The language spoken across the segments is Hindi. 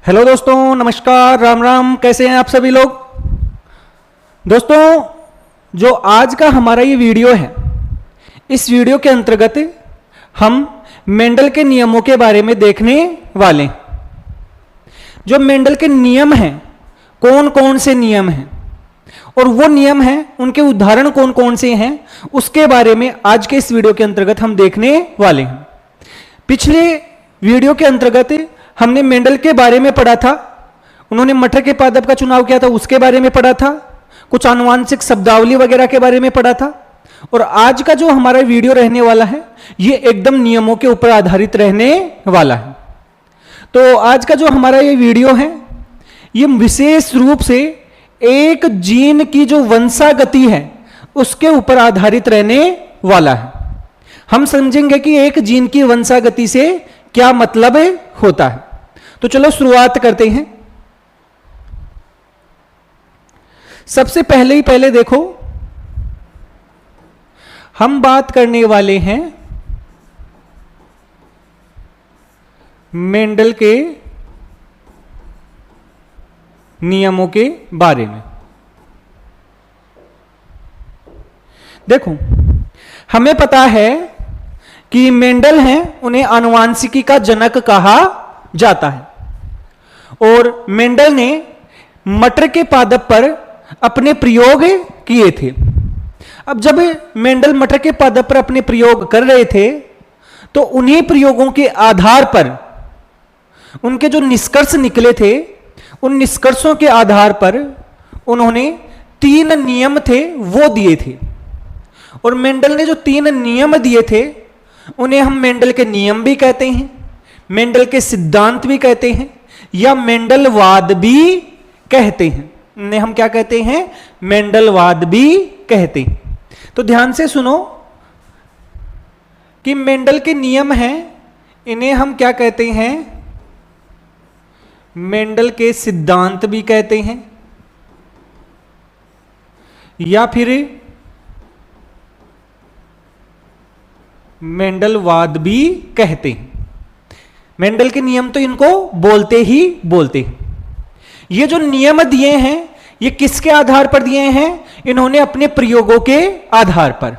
हेलो दोस्तों, नमस्कार, राम राम। कैसे हैं आप सभी लोग। दोस्तों, जो आज का हमारा ये वीडियो है, इस वीडियो के अंतर्गत हम मेंडल के नियमों के बारे में देखने वाले हैं। जो मेंडल के नियम हैं, कौन कौन से नियम हैं और वो नियम हैं, उनके उदाहरण कौन कौन से हैं, उसके बारे में आज के इस वीडियो के अंतर्गत हम देखने वाले हैं। पिछले वीडियो के अंतर्गत हमने मेंडल के बारे में पढ़ा था। उन्होंने मटर के पादप का चुनाव किया था, उसके बारे में पढ़ा था। कुछ आनुवांशिक शब्दावली वगैरह के बारे में पढ़ा था। और आज का जो हमारा वीडियो रहने वाला है, ये एकदम नियमों के ऊपर आधारित रहने वाला है। तो आज का जो हमारा ये वीडियो है, ये विशेष रूप से एक जीन की जो वंशागति है उसके ऊपर आधारित रहने वाला है। हम समझेंगे कि एक जीन की वंशागति से क्या मतलब होता है। तो चलो शुरुआत करते हैं। सबसे पहले देखो, हम बात करने वाले हैं मेंडल के नियमों के बारे में। देखो, हमें पता है कि मेंडल हैं, उन्हें आनुवांशिकी का जनक कहा जाता है। और मेंडल ने मटर के पादप पर अपने प्रयोग किए थे। अब जब मेंडल मटर के पादप पर अपने प्रयोग कर रहे थे, तो उन्हीं प्रयोगों के आधार पर उनके जो निष्कर्ष निकले थे, उन निष्कर्षों के आधार पर उन्होंने 3 नियम थे वो दिए थे। और मेंडल ने जो 3 नियम दिए थे, उन्हें हम मेंडल के नियम भी कहते हैं, मेंडल के सिद्धांत भी कहते हैं, या मेंडलवाद भी कहते हैं। इन्हें हम क्या कहते हैं? मेंडलवाद भी कहते हैं। तो ध्यान से सुनो कि मेंडल के नियम हैं, इन्हें हम क्या कहते हैं? मेंडल के सिद्धांत भी कहते हैं, या फिर मेंडलवाद भी कहते हैं। मेंडल के नियम तो इनको बोलते ही बोलते हैं। ये जो नियम दिए हैं, ये किसके आधार पर दिए हैं? इन्होंने अपने प्रयोगों के आधार पर।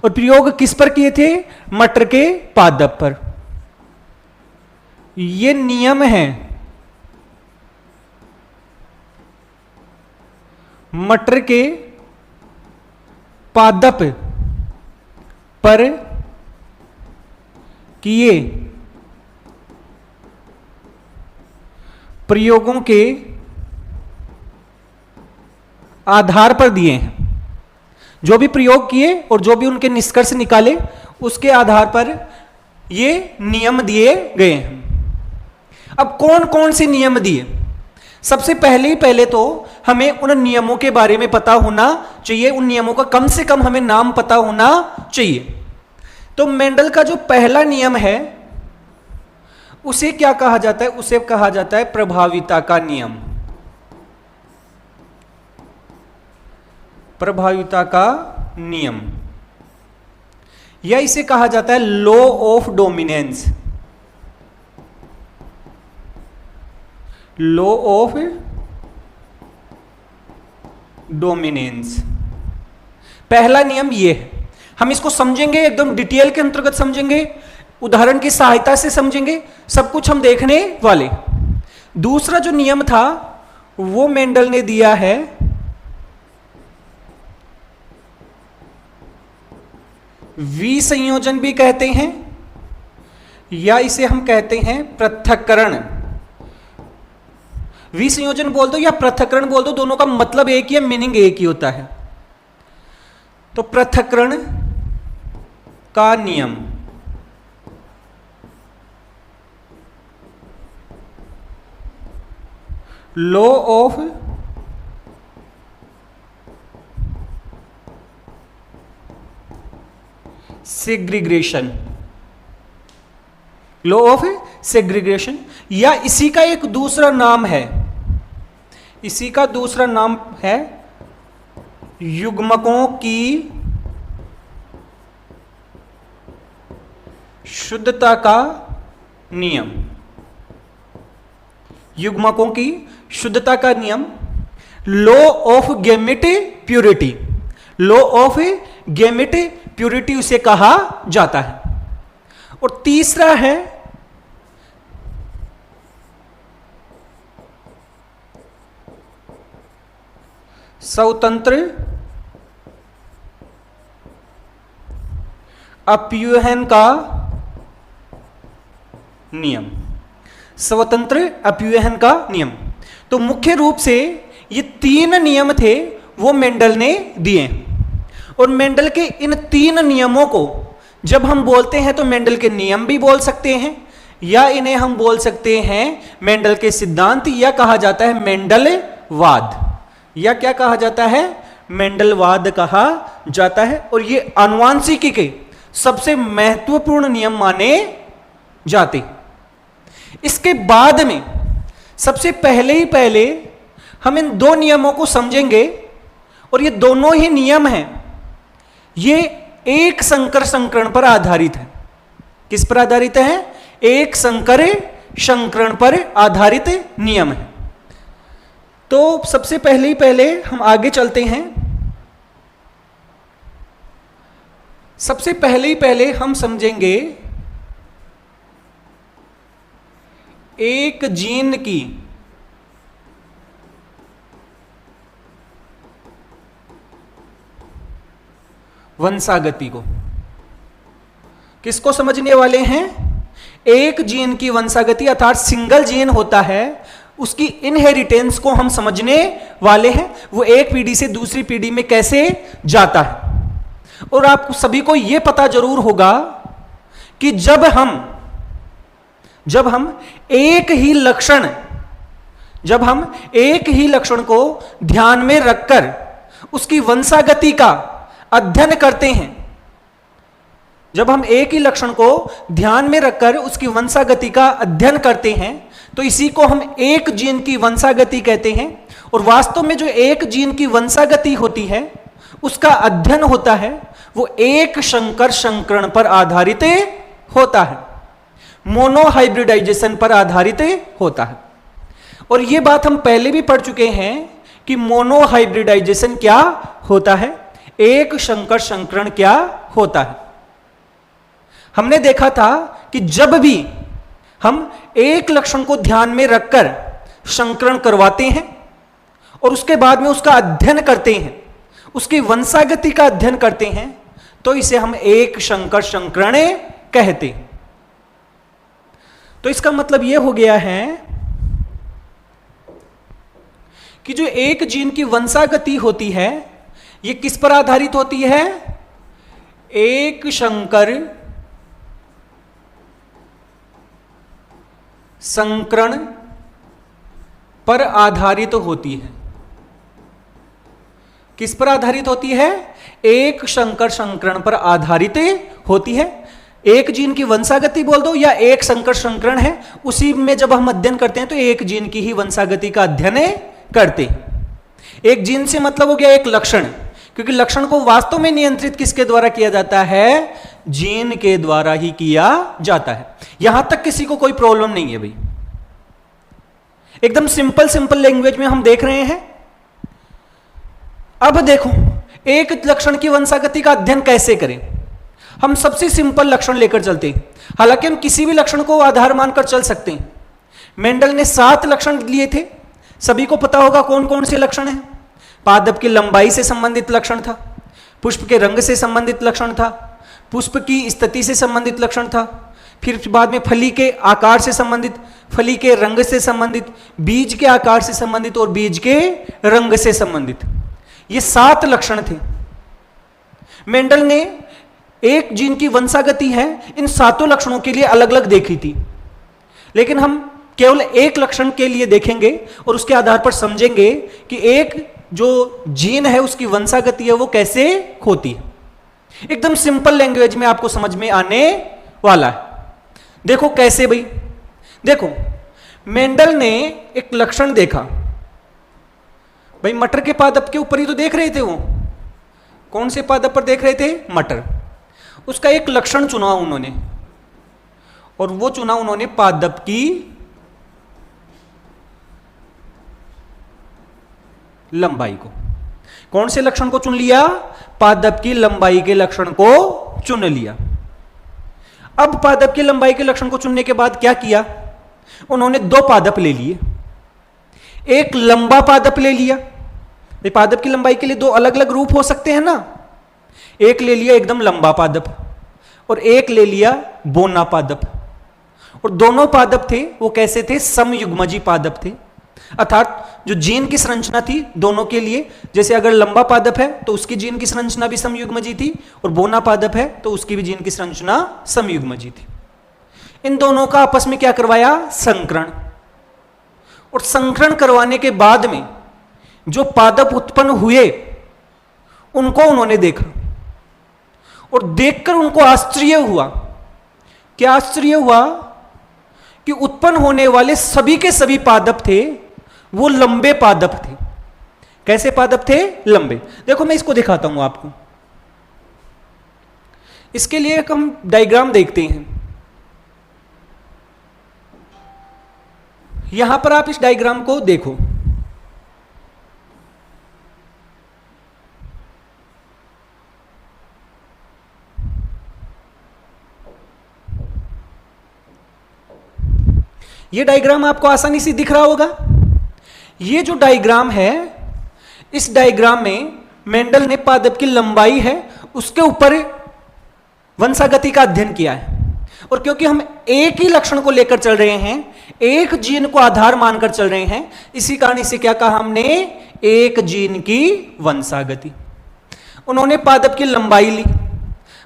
और प्रयोग किस पर किए थे? मटर के पादप पर। ये नियम है मटर के पादप पर किए प्रयोगों के आधार पर दिए हैं। जो भी प्रयोग किए और जो भी उनके निष्कर्ष निकाले, उसके आधार पर ये नियम दिए गए हैं। अब कौन कौन से नियम दिए? सबसे पहले तो हमें उन नियमों के बारे में पता होना चाहिए। उन नियमों का कम से कम हमें नाम पता होना चाहिए। तो मेंडल का जो पहला नियम है, उसे क्या कहा जाता है? उसे कहा जाता है प्रभाविता का नियम। प्रभाविता का नियम, या इसे कहा जाता है law of dominance. Law of dominance, पहला नियम यह है। हम इसको समझेंगे, एकदम डिटेल के अंतर्गत समझेंगे, उदाहरण की सहायता से समझेंगे, सब कुछ हम देखने वाले। दूसरा जो नियम था, वो मेंडल ने दिया है विसंयोजन भी कहते हैं, या इसे हम कहते हैं पृथक्करण। विसंयोजन बोल दो या पृथक्करण बोल दो, दोनों का मतलब एक ही है, मीनिंग एक ही होता है। तो पृथक्करण का नियम, law of segregation, law of segregation, या इसी का एक दूसरा नाम है, इसी का दूसरा नाम है युग्मकों की शुद्धता का नियम। युग्मकों की शुद्धता का नियम, law of gamete purity, law of gamete purity उसे कहा जाता है। और तीसरा है स्वतंत्र अपव्यूहन का नियम, स्वतंत्र अपव्यूहन का नियम। तो मुख्य रूप से ये 3 नियम थे वो मेंडल ने दिए, और मेंडल के इन 3 नियमों को जब हम बोलते हैं तो मेंडल के नियम भी बोल सकते हैं, या इन्हें हम बोल सकते हैं मेंडल के सिद्धांत, या कहा जाता है मेंडलवाद, या क्या कहा जाता है, मेंडलवाद कहा जाता है। और ये आनुवांशिकी के सबसे महत्वपूर्ण नियम माने जाते। इसके बाद में सबसे पहले हम इन 2 नियमों को समझेंगे, और ये दोनों ही नियम हैं, ये एक संकर संकरण पर आधारित है। किस पर आधारित है? एक संकर संकरण पर आधारित नियम है। तो सबसे पहले हम आगे चलते हैं। सबसे पहले हम समझेंगे एक जीन की वंशागति को। किसको समझने वाले हैं? एक जीन की वंशागति, अर्थात सिंगल जीन होता है उसकी इनहेरिटेंस को हम समझने वाले हैं। वो एक पीढ़ी से दूसरी पीढ़ी में कैसे जाता है। और आप सभी को यह पता जरूर होगा कि जब हम एक ही लक्षण को ध्यान में रखकर उसकी वंशागति का अध्ययन करते हैं, जब हम एक ही लक्षण को ध्यान में रखकर उसकी वंशागति का अध्ययन करते हैं तो इसी को हम एक जीन की वंशागति कहते हैं। और वास्तव में जो एक जीन की वंशागति होती है उसका अध्ययन होता है वो एक संकर संकरण पर आधारित होता है, मोनोहाइब्रिडाइजेशन पर आधारित होता है। और यह बात हम पहले भी पढ़ चुके हैं कि मोनोहाइब्रिडाइजेशन क्या होता है, एक संकर संकरण क्या होता है। हमने देखा था कि जब भी हम एक लक्षण को ध्यान में रखकर संकरण करवाते हैं और उसके बाद में उसका अध्ययन करते हैं, उसकी वंशागति का अध्ययन करते हैं, तो इसे हम एक संकर संकरण कहते हैं। तो इसका मतलब यह हो गया है कि जो एक जीन की वंशागति होती है यह किस पर आधारित होती है? एक संकर संकरण पर आधारित होती है। किस पर आधारित होती है? एक संकर संकरण पर आधारित होती है। एक जीन की वंशागति बोल दो या एक संकर संकरण है, उसी में जब हम अध्ययन करते हैं तो एक जीन की ही वंशागति का अध्ययन करते हैं। एक जीन से मतलब हो गया एक लक्षण, क्योंकि लक्षण को वास्तव में नियंत्रित किसके द्वारा किया जाता है? जीन के द्वारा ही किया जाता है। यहां तक किसी को कोई प्रॉब्लम नहीं है भाई, एकदम सिंपल लैंग्वेज में हम देख रहे हैं। अब देखो एक लक्षण की वंशागति का अध्ययन कैसे करें। हम सबसे सिंपल लक्षण लेकर चलते हैं, हालांकि हम किसी भी लक्षण को आधार मानकर चल सकते हैं। मेंडल ने 7 लक्षण लिए थे, सभी को पता होगा कौन कौन से लक्षण हैं। पादप की लंबाई से संबंधित लक्षण था, पुष्प के रंग से संबंधित लक्षण था, पुष्प की स्थिति से संबंधित लक्षण था, फिर बाद में फली के आकार से संबंधित, फली के रंग से संबंधित, बीज के आकार से संबंधित और बीज के रंग से संबंधित। ये 7 लक्षण थे। मेंडल ने एक जीन की वंशागति है इन 7 लक्षणों के लिए अलग अलग देखी थी, लेकिन हम केवल एक लक्षण के लिए देखेंगे और उसके आधार पर समझेंगे कि एक जो जीन है उसकी वंशागति है वो कैसे होती है। एकदम सिंपल लैंग्वेज में आपको समझ में आने वाला है। देखो कैसे भाई, देखो मेंडल ने एक लक्षण देखा भाई, मटर के पादप के ऊपर ही तो देख रहे थे वो। कौन से पादप पर देख रहे थे? मटर। उसका एक लक्षण चुना उन्होंने, और वो चुना उन्होंने पादप की लंबाई को। कौन से लक्षण को चुन लिया? पादप की लंबाई के लक्षण को चुन लिया। अब पादप की लंबाई के लक्षण को चुनने के बाद क्या किया? उन्होंने दो पादप ले लिए। एक लंबा पादप ले लिया। पादप की लंबाई के लिए दो अलग अलग रूप हो सकते हैं ना। एक ले लिया एकदम लंबा पादप और एक ले लिया बोना पादप। और दोनों पादप थे वो कैसे थे? समयुग्मजी पादप थे। अर्थात जो जीन की संरचना थी दोनों के लिए, जैसे अगर लंबा पादप है तो उसकी जीन की संरचना भी समयुग्मजी थी और बोना पादप है तो उसकी भी जीन की संरचना समयुग्मजी थी। इन दोनों का आपस में क्या करवाया? संकरण। और संकरण करवाने के बाद में जो पादप उत्पन्न हुए उनको उन्होंने देखा और देखकर उनको आश्चर्य हुआ। क्या आश्चर्य हुआ? कि उत्पन्न होने वाले सभी के सभी पादप थे वो लंबे पादप थे। कैसे पादप थे? लंबे। देखो मैं इसको दिखाता हूं आपको। इसके लिए एक हम डायग्राम देखते हैं। यहां पर आप इस डायग्राम को देखो। यह डायग्राम आपको आसानी से दिख रहा होगा। ये जो डायग्राम है, इस डायग्राम में मेंडल ने पादप की लंबाई है उसके ऊपर वंशागति का अध्ययन किया है। और क्योंकि हम एक ही लक्षण को लेकर चल रहे हैं, एक जीन को आधार मानकर चल रहे हैं, इसी कारण इसे क्या कहा हमने? एक जीन की वंशागति। उन्होंने पादप की लंबाई ली।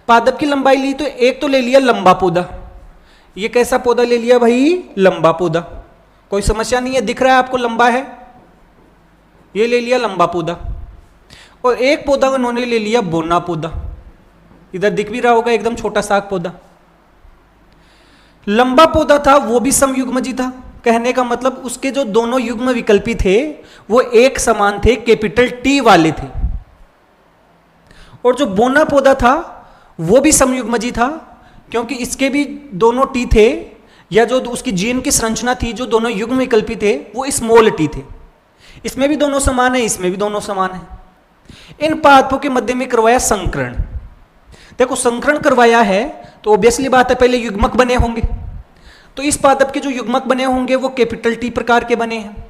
पादप की लंबाई ली तो एक तो ले लिया लंबा पौधा। ये कैसा पौधा ले लिया भाई? लंबा पौधा। कोई समस्या नहीं है, दिख रहा है आपको लंबा है। ये ले लिया लंबा पौधा। और एक पौधा उन्होंने ले लिया बोना पौधा। इधर दिख भी रहा होगा एकदम छोटा सा पौधा। लंबा पौधा था वो भी समयुग्मजी था। कहने का मतलब उसके जो दोनों युग्म विकल्पी थे वो एक समान थे, कैपिटल टी वाले थे। और जो बोना पौधा था वो भी समयुग्मजी था क्योंकि इसके भी दोनों टी थे, या जो उसकी जीन की संरचना थी जो दोनों युग्म विकल्पी थे वो स्मॉल टी थे। इसमें भी दोनों समान है, इसमें भी दोनों समान है। इन पादपों के मध्य में करवाया संकरण। देखो संकरण करवाया है तो ऑब्वियसली बात है पहले युग्मक बने होंगे। तो इस पादप के जो युग्मक बने होंगे वो कैपिटल टी प्रकार के बने हैं।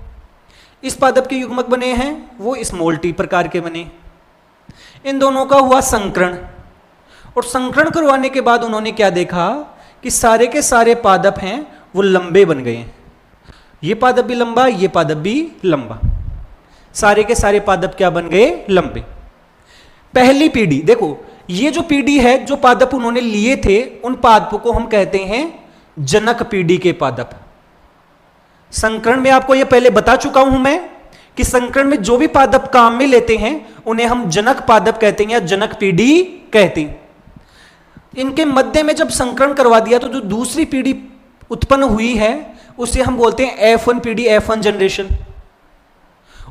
इस पादप के युग्मक बने हैं वो स्मॉल टी प्रकार के बने। इन दोनों का हुआ संकरण। और संकरण करवाने के बाद उन्होंने क्या देखा कि सारे के सारे पादप हैं वो लंबे बन गए हैं। ये पादप भी लंबा, ये पादप भी लंबा। सारे के सारे पादप क्या बन गए? लंबे। पहली पीढ़ी देखो, ये जो पीढ़ी है जो पादप उन्होंने लिए थे उन पादपों को हम कहते हैं जनक पीढ़ी के पादप। संकरण में आपको यह पहले बता चुका हूं मैं कि संकरण में जो भी पादप काम में लेते हैं उन्हें हम जनक पादप कहते हैं या जनक पीढ़ी कहते हैं। इनके मध्य में जब संकरण करवा दिया तो जो दूसरी पीढ़ी उत्पन्न हुई है उसे हम बोलते हैं F1 पीढ़ी, F1 जनरेशन।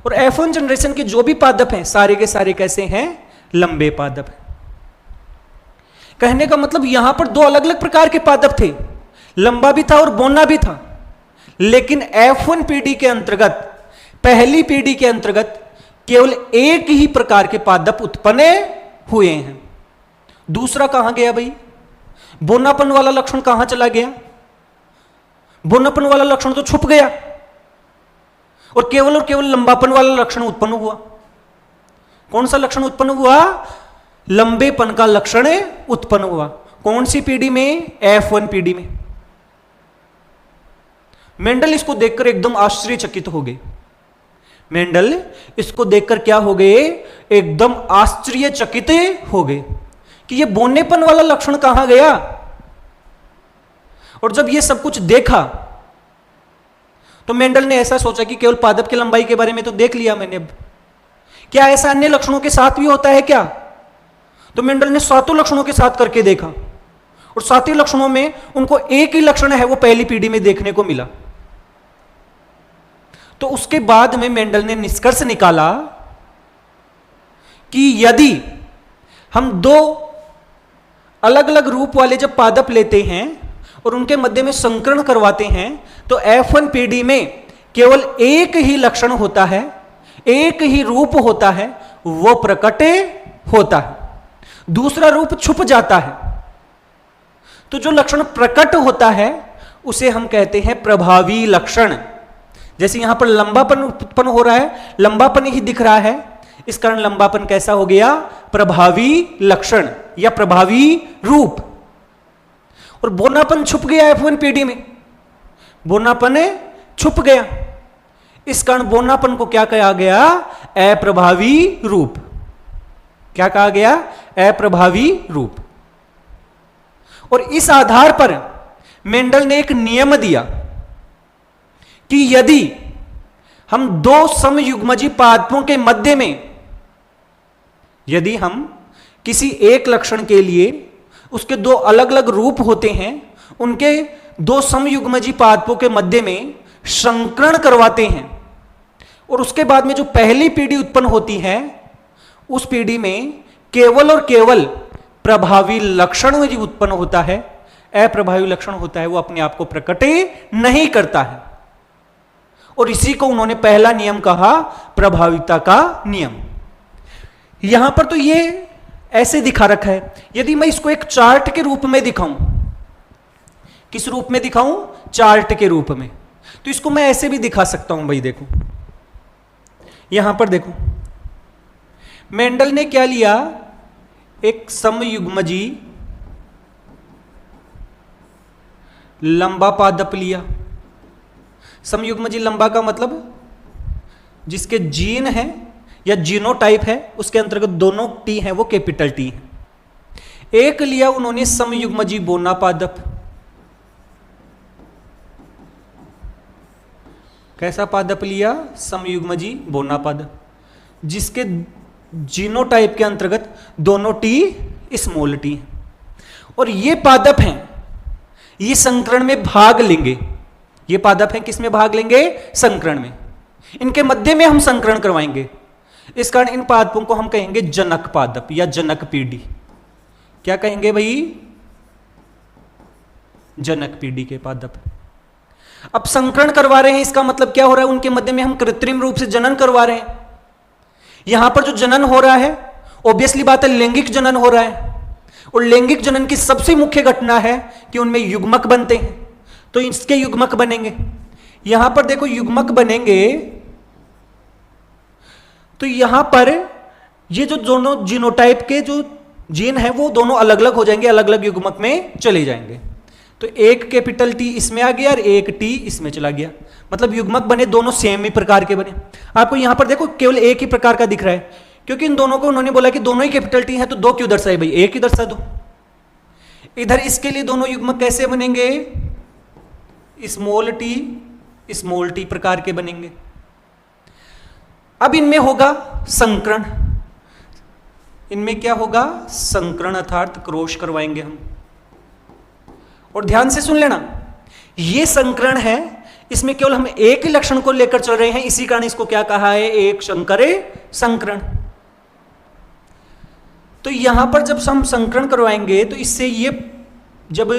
और F1 जनरेशन के जो भी पादप हैं सारे के सारे कैसे हैं? लंबे पादप हैं। कहने का मतलब यहां पर दो अलग अलग प्रकार के पादप थे, लंबा भी था और बोना भी था। लेकिन F1 पीढ़ी के अंतर्गत, पहली पीढ़ी के अंतर्गत केवल एक ही प्रकार के पादप उत्पन्न हुए हैं। दूसरा कहां गया भाई? बोनापन वाला लक्षण कहां चला गया? बोनापन वाला लक्षण तो छुप गया और केवल लंबापन वाला लक्षण उत्पन्न हुआ। कौन सा लक्षण उत्पन्न हुआ? लंबेपन का लक्षण उत्पन्न हुआ। कौन सी पीढ़ी में? F1 पीढ़ी में। मेंडल इसको देखकर एकदम आश्चर्यचकित हो गए। मेंडल इसको देखकर क्या हो गए? एकदम आश्चर्यचकित हो गए कि ये बोनेपन वाला लक्षण कहां गया। और जब ये सब कुछ देखा तो मेंडल ने ऐसा सोचा कि केवल पादप की लंबाई के बारे में तो देख लिया मैंने, अब क्या ऐसा अन्य लक्षणों के साथ भी होता है क्या? तो मेंडल ने सातों लक्षणों के साथ करके देखा और सातों लक्षणों में उनको एक ही लक्षण है वो पहली पीढ़ी में देखने को मिला। तो उसके बाद में मेंडल ने निष्कर्ष निकाला कि यदि हम दो अलग अलग रूप वाले जब पादप लेते हैं और उनके मध्य में संकरण करवाते हैं तो F1 पीढ़ी में केवल एक ही लक्षण होता है, एक ही रूप होता है वो प्रकट होता है, दूसरा रूप छुप जाता है। तो जो लक्षण प्रकट होता है उसे हम कहते हैं प्रभावी लक्षण। जैसे यहां पर लंबापन उत्पन्न हो रहा है, लंबापन ही दिख रहा है, इस कारण लंबापन कैसा हो गया? प्रभावी लक्षण या प्रभावी रूप। और बोनापन छुप गया F1 पीढ़ी में, बोनापन छुप गया, इस कारण बोनापन को क्या कहा गया? अप्रभावी रूप। क्या कहा गया? अप्रभावी रूप। और इस आधार पर मेंडल ने एक नियम दिया कि यदि हम दो समयुग्मजी पादपों के मध्य में, यदि हम किसी एक लक्षण के लिए उसके दो अलग अलग रूप होते हैं, उनके दो समयुग्मजी पादपों के मध्य में संकरण करवाते हैं और उसके बाद में जो पहली पीढ़ी उत्पन्न होती है उस पीढ़ी में केवल और केवल प्रभावी लक्षण में जो उत्पन्न होता है, अप्रभावी लक्षण होता है, वो अपने आप को प्रकट नहीं करता है। और इसी को उन्होंने पहला नियम कहा, प्रभाविता का नियम। यहां पर तो ये ऐसे दिखा रखा है। यदि मैं इसको एक चार्ट के रूप में दिखाऊं, किस रूप में दिखाऊं? चार्ट के रूप में। तो इसको मैं ऐसे भी दिखा सकता हूं भाई, देखो यहां पर देखो, मेंडल ने क्या लिया? एक समयुग्मजी लंबा पादप लिया। समयुग्मजी लंबा का मतलब जिसके जीन है या जीनोटाइप है उसके अंतर्गत दोनों टी हैं वो कैपिटल टी है। एक लिया उन्होंने समयुग्मजी बोना पादप। कैसा पादप लिया? समयुग्मजी बोना पादप, जिसके जीनोटाइप के अंतर्गत दोनों टी स्मॉल टी हैं। और ये पादप हैं, ये संकरण में भाग लेंगे। ये पादप हैं किस में भाग लेंगे? संकरण में। इनके मध्य में हम संकरण करवाएंगे, इस कारण इन पादपों को हम कहेंगे जनक पादप या जनक पीढ़ी। क्या कहेंगे भाई? जनक पीढ़ी के पादप। अब संकरण करवा रहे हैं, इसका मतलब क्या हो रहा है? उनके मध्य में हम कृत्रिम रूप से जनन करवा रहे हैं। यहां पर जो जनन हो रहा है ऑब्वियसली बात है लैंगिक जनन हो रहा है, और लैंगिक जनन की सबसे मुख्य घटना है कि उनमें युग्मक बनते हैं। तो इसके युग्मक बनेंगे। यहां पर देखो युग्मक बनेंगे, तो यहां पर ये जो दोनों जीनोटाइप के जो जीन है वो दोनों अलग अलग हो जाएंगे, अलग अलग युग्मक में चले जाएंगे। तो एक कैपिटल टी इसमें आ गया और एक टी इसमें चला गया, मतलब युग्मक बने दोनों सेम ही प्रकार के बने। आपको यहां पर देखो केवल एक ही प्रकार का दिख रहा है, क्योंकि इन दोनों को उन्होंने बोला कि दोनों ही कैपिटल टी है, तो दो क्यों दर्शाए भाई? एक ही दर्शा दो। इधर इसके लिए दोनों युग्मक कैसे बनेंगे? स्मॉल टी प्रकार के बनेंगे। अब इनमें होगा संकरण। इनमें क्या होगा? संकरण अर्थात क्रॉस करवाएंगे हम। और ध्यान से सुन लेना, ये संकरण है, इसमें केवल हम एक ही लक्षण को लेकर चल रहे हैं, इसी कारण इसको क्या कहा है? एक शंकरे संकरण। तो यहां पर जब हम संकरण करवाएंगे तो इससे ये जब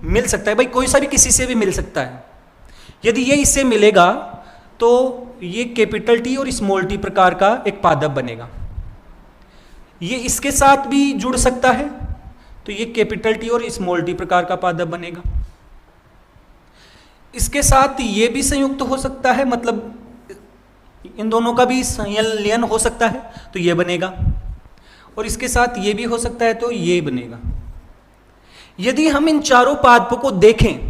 मिल सकता है, भाई कोई सा भी किसी से भी मिल सकता है, यदि ये इससे मिलेगा तो ये कैपिटल टी और स्मॉल टी प्रकार का एक पादप बनेगा। ये इसके साथ भी जुड़ सकता है, तो ये कैपिटल टी और स्मॉल टी प्रकार का पादप बनेगा। इसके साथ ये भी संयुक्त हो सकता है, मतलब इन दोनों का भी संलयन हो सकता है, तो ये बनेगा। और इसके साथ ये भी हो सकता है, तो ये बनेगा। यदि हम इन चारों पादपों को देखें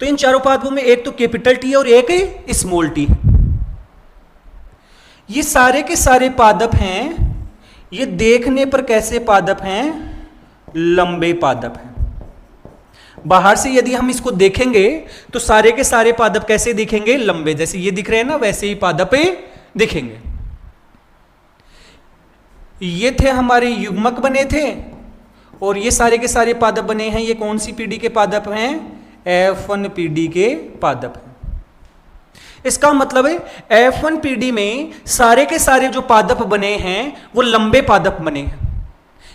तो इन चारों पादपों में एक तो कैपिटल टी और एक स्मॉल टी। ये सारे के सारे पादप हैं, ये देखने पर कैसे पादप हैं? लंबे पादप हैं। बाहर से यदि हम इसको देखेंगे तो सारे के सारे पादप कैसे दिखेंगे? लंबे। जैसे ये दिख रहे हैं ना, वैसे ही पादप दिखेंगे। ये थे हमारे युग्मक बने थे, और ये सारे के सारे पादप बने हैं। ये कौन सी पीढ़ी के पादप हैं? F1 पीढ़ी के पादप हैं। इसका मतलब है F1 पीढ़ी में सारे के सारे जो पादप बने हैं वो लंबे पादप बने हैं।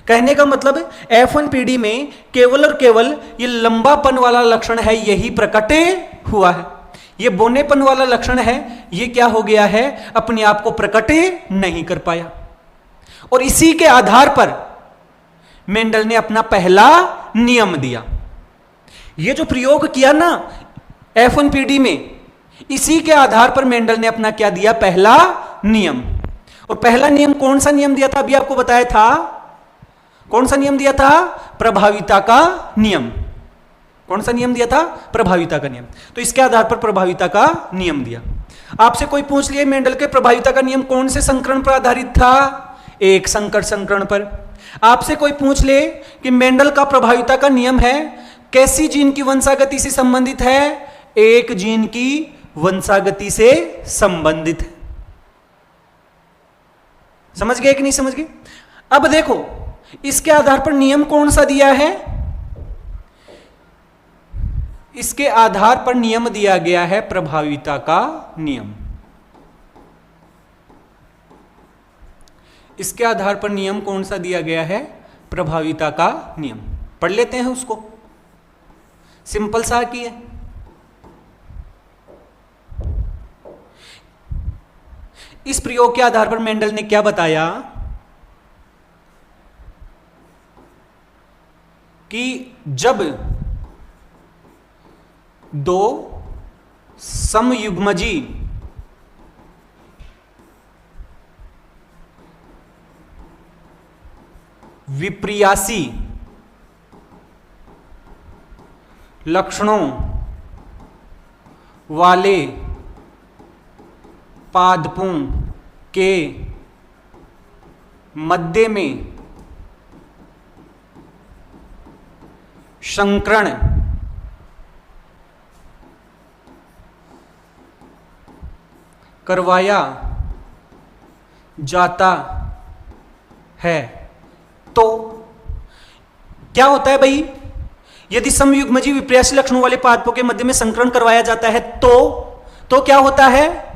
कहने का मतलब है F1 पीढ़ी में केवल और केवल ये लंबापन वाला लक्षण है, यही प्रकट हुआ है। ये बोनेपन वाला लक्षण है, ये क्या हो गया है, अपने आप को प्रकट नहीं कर पाया। और इसी के आधार पर मेंडल ने अपना पहला नियम दिया। ये जो प्रयोग किया ना F1PD में, इसी के आधार पर मेंडल ने अपना क्या दिया, पहला नियम। और पहला नियम कौन सा नियम दिया था, अभी आपको बताया था। कौन सा नियम दिया था, प्रभाविता का नियम। कौन सा नियम दिया था, प्रभाविता का नियम। तो इसके आधार पर प्रभाविता का नियम दिया। आपसे कोई पूछ लिए मेंडल के प्रभाविता का नियम कौन से संकरण पर आधारित था, एक संकर संकरण पर। आपसे कोई पूछ ले कि मेंडल का प्रभाविता का नियम है कैसी जीन की वंशागति से संबंधित है, एक जीन की वंशागति से संबंधित है। समझ गए कि नहीं समझ गए? अब देखो इसके आधार पर नियम कौन सा दिया है, इसके आधार पर नियम दिया गया है प्रभाविता का नियम। इसके आधार पर नियम कौन सा दिया गया है, प्रभाविता का नियम। पढ़ लेते हैं उसको, सिंपल सा की है। इस प्रयोग के आधार पर मेंडल ने क्या बताया कि जब दो समयुग्मजी विप्रियासी लक्षणों वाले पादपों के मध्य में संकरण करवाया जाता है, तो क्या होता है भाई, यदि समयुग्मजी विप्रियासी लक्षणों वाले पादपों के मध्य में संकरण करवाया जाता है तो क्या होता है,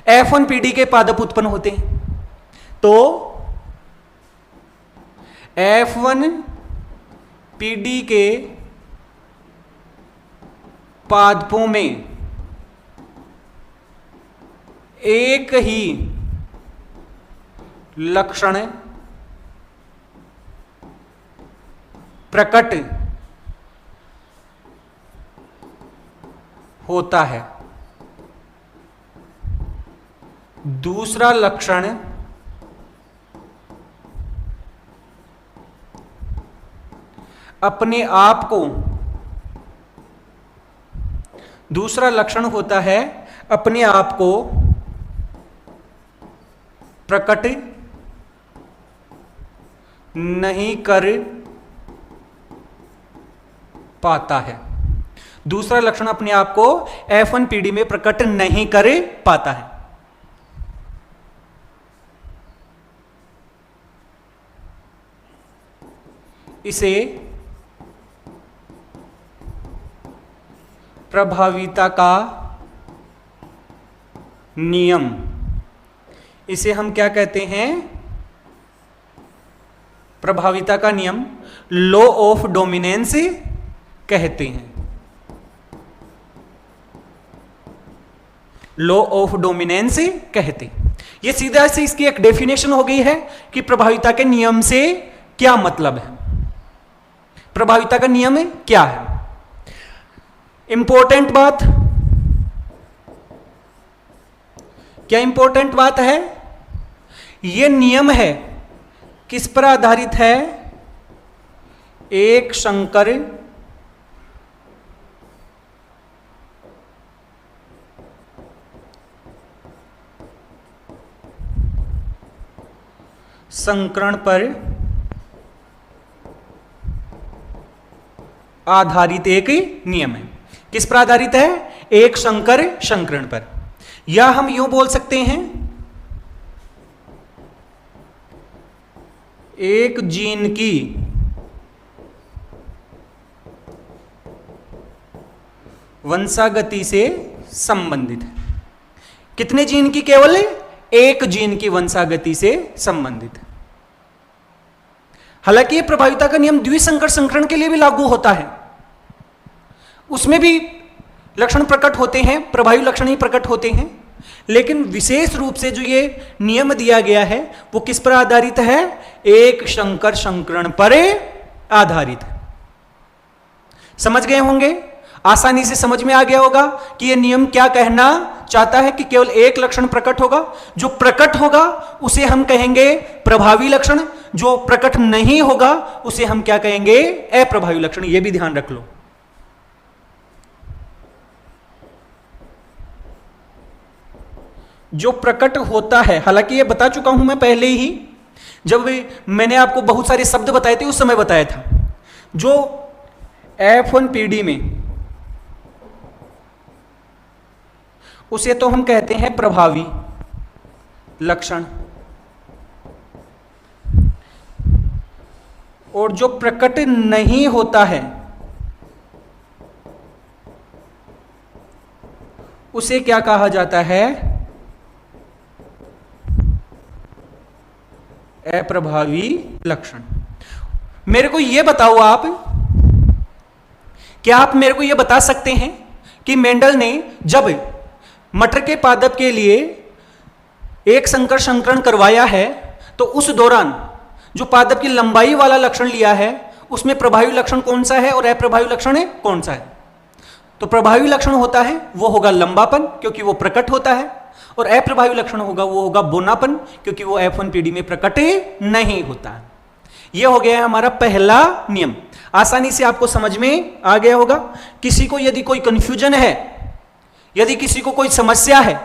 F1PD के पादप उत्पन्न होते हैं। तो F1PD के पादपों में एक ही लक्षण प्रकट होता है, दूसरा लक्षण अपने आप को, दूसरा लक्षण होता है अपने आप को प्रकट नहीं कर पाता है। दूसरा लक्षण अपने आप को F1PD में प्रकट नहीं कर पाता है। इसे प्रभाविता का नियम, इसे हम क्या कहते हैं, प्रभाविता का नियम, लॉ ऑफ डोमिनेंस कहते हैं। लॉ ऑफ डोमिनेंस कहते हैं। यह सीधा से इसकी एक डेफिनेशन हो गई है कि प्रभाविता के नियम से क्या मतलब है, प्रभाविता का नियम क्या है। इंपॉर्टेंट बात, क्या इंपॉर्टेंट बात है, यह नियम है किस पर आधारित है, एक संकर संकरण पर आधारित एक नियम है। किस पर आधारित है, एक संकर संकरण पर। या हम यूं बोल सकते हैं, एक जीन की वंशागति से संबंधित है। कितने जीन की, केवल एक जीन की वंशागति से संबंधित है। हालांकि यह प्रभाविता का नियम द्विसंकर संकरण के लिए भी लागू होता है, उसमें भी लक्षण प्रकट होते हैं, प्रभावी लक्षण ही प्रकट होते हैं, लेकिन विशेष रूप से जो ये नियम दिया गया है वो किस पर आधारित है? एक संकर संकरण पर आधारित है। समझ गए होंगे, आसानी से समझ में आ गया होगा कि ये नियम क्या कहना चाहता है कि केवल एक लक्षण प्रकट होगा, जो प्रकट होगा उसे हम कहेंगे प्रभावी लक्षण, जो प्रकट नहीं होगा उसे हम क्या कहेंगे? अप्रभावी लक्षण। ये भी ध्यान रख लो। जो प्रकट होता है, हालांकि ये बता चुका हूं मैं पहले ही, जब मैंने आपको बहुत सारे शब्द बताए थे उस समय बताया था। जो F1PD में, उसे तो हम कहते हैं प्रभावी लक्षण, और जो प्रकट नहीं होता है उसे क्या कहा जाता है? अप्रभावी लक्षण। मेरे को यह बताओ आप, क्या आप मेरे को यह बता सकते हैं कि मेंडल ने जब मटर के पादप के लिए एक संकर संकरण करवाया है तो उस दौरान जो पादप की लंबाई वाला लक्षण लिया है उसमें प्रभावी लक्षण कौन सा है और अप्रभावी लक्षण कौन सा है? तो प्रभावी लक्षण होता है वो होगा लंबापन, क्योंकि वो प्रकट होता है, और अप्रभावी लक्षण होगा वो होगा बोनापन, क्योंकि वो F1PD में प्रकट नहीं होता है। ये हो गया है हमारा पहला नियम। आसानी से आपको समझ में आ गया होगा। किसी को यदि कोई कंफ्यूजन है, यदि किसी को कोई समस्या है,